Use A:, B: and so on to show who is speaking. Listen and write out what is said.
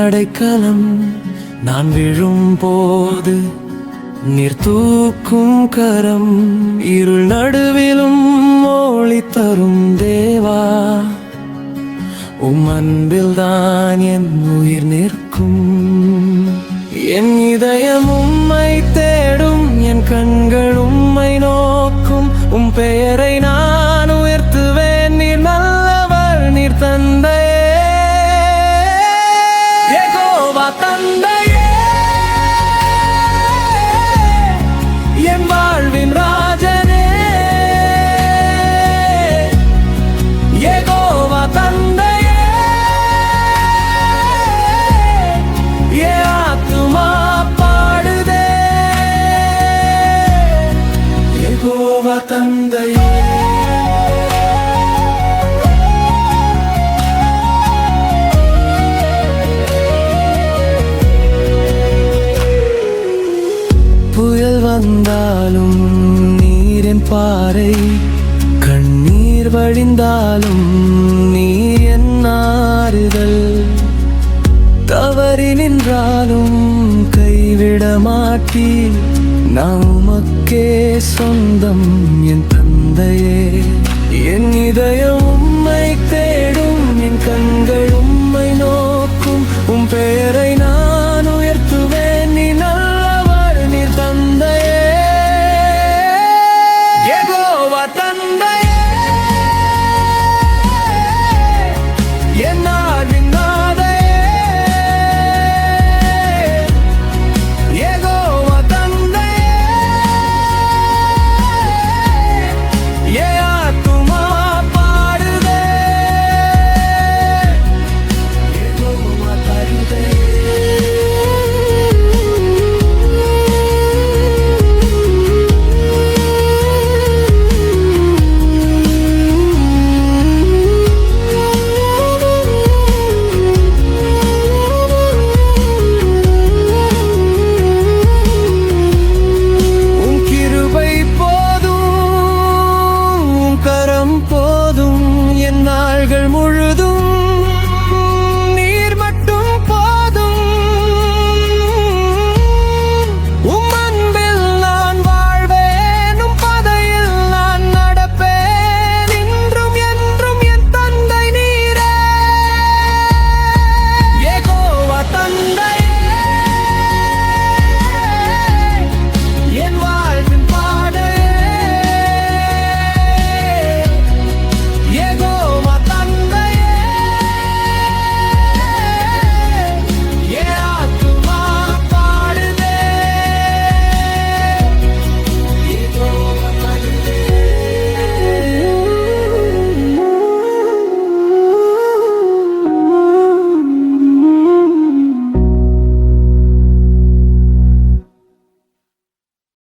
A: அடைக்கலம். நான் விழும்போது நீர் தூக்கும் கரம். இருள் நடுவிலும் ஒளி தரும் தேவா, உம் அன்பில்தான் என் உயிர் நிற்கும். என் இதயம் உம்மை தேடும், என் கண்கள் உம்மை நோக்கும். உம் பெயரை நான் உயர்த்துவேன். நீர் நல்லவர், நீர் தந்தையே, யெகோவா தந்தையே, என் வாழ்வின் ராஜனே. யெகோவா தந்தையே, என் ஆத்துமா பாடுதே. யெகோவா தந்தையே. புயல் வந்தாலும் நீரின் பாறை, கண்ணீர் வழிந்தாலும் நீர் என் ஆறுதல். தவறி நின்றாலும் கைவிட மாட்டீர், நான் உமக்கே சொந்தம் என் தந்தையே. என் இதயம் உம்மை தேடும், என் கண்கள்